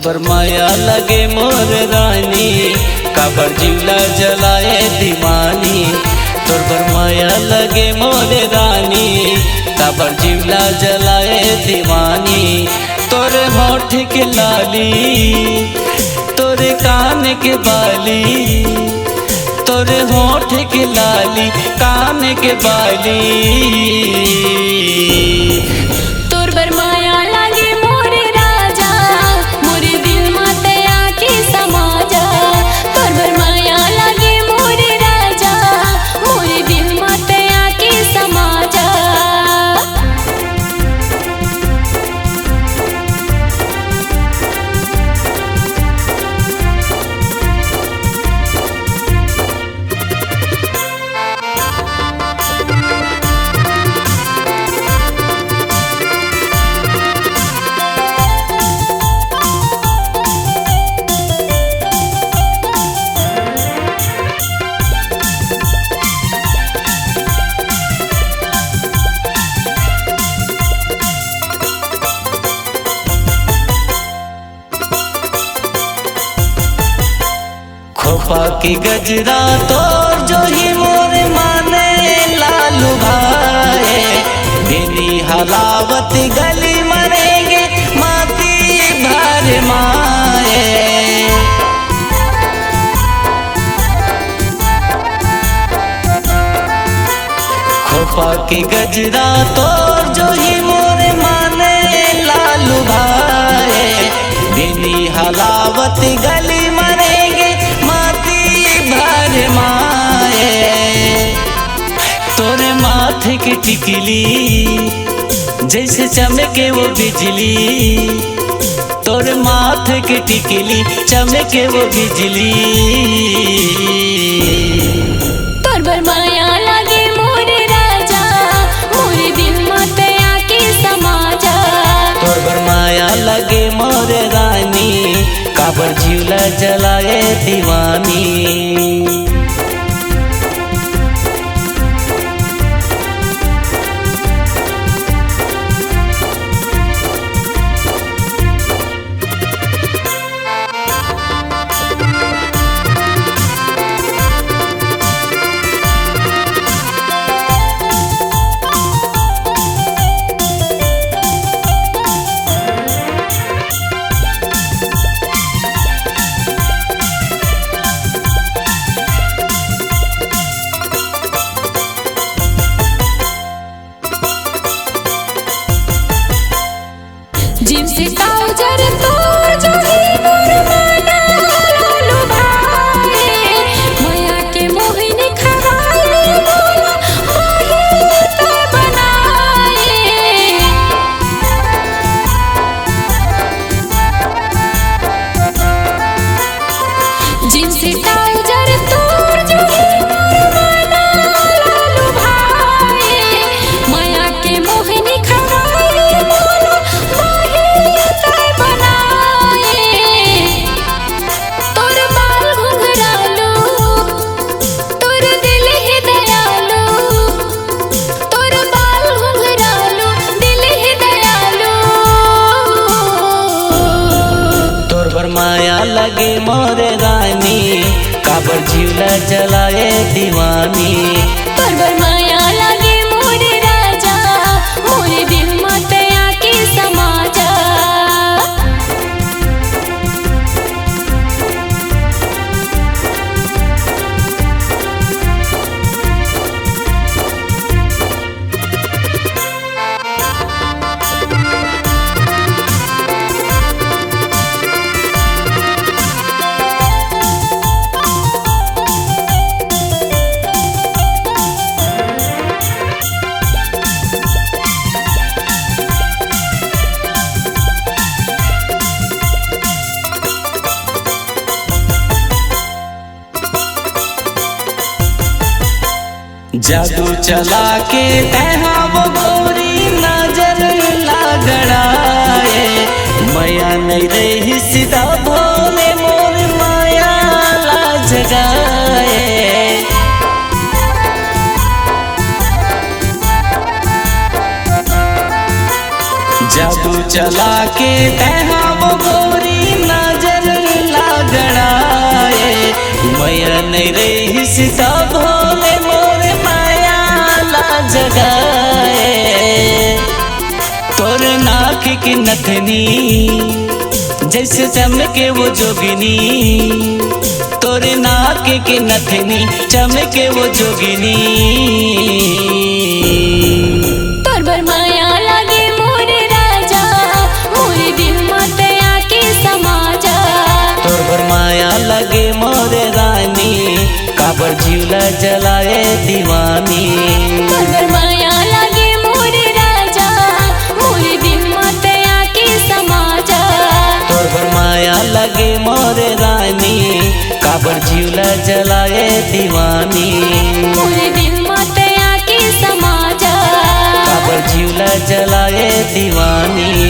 तोर माया लगे मोर रानी, काबर जिला जलाए दीवानी। तोर माया लगे मोर रानी, काबर जिला जलाए दीवानी। तोर होठ के लाली, तोर कान के बाली, तोर होठ के लाली कान के बाली। तोर बर माया लागे मोर राजा, मोर दिल माते आके समा जा। तोर बर माया लागे मोर राजा, मोर दिल माते आके समा जा। खोपा की गजरा तोर जो ही मोर माने लालू भाए। बिनी हलावत गली मरेंगे माती भर माए। खोपा की गजरा तोर जो ही मोर माने लालू भाए। बिनी हलावत गली मरेंगे भर माए। तोरे माथे की टिकली जैसे चमके वो बिजली। तोरे माथे की टिकली चमके वो बिजली। तोर बर माया लागे मोर राजा, मोर दिल माते आके समा जा। तोर बर माया लगे मोर रानी, काबर जिला जलाए दीवानी। जीव से ताउजर तोर जो ही मोर माना लालू भाए। माया के मोहिनी खवाए मोला माही ते बनाए। जीव से ताउजर तोर जो ही मोर माना लालू भाए। माया के मोहिनी खवाए मोला माया लगे मोर रानी, काबर जिला जलाए दीवानी। तोर बर माया लागे मोर राजा, मोर दिल माते आके समा जा। जादू चला के तहा वो गोरी नजर लागड़ाए। माया नहीं रही सीधा भोले मोर माया ला जगाए। जादू चला के तहा वो गोरी नहीं रही सीता भोले मोर माया ला जगाए। तोर नाक की नथनी जैसे चमके वो जोगिनी, तोर नाक की नथनी चमके वो जोगिनी। तोर बर माया लागे मोरे राजा, मोरे दिल मत आके समा जा। तोर बर माया लगे मोरे रानी, काबर जीवला जलाए दीवानी। तोर बर माया लागे मोरे राजा, मोरे दिल मत आके समा जा। तोर बर माया लगे मोरे रानी, काबर जीवला जलाए दीवानी। मोरे दिल मत आके समा जा। काबर जीवला जलाए दीवानी।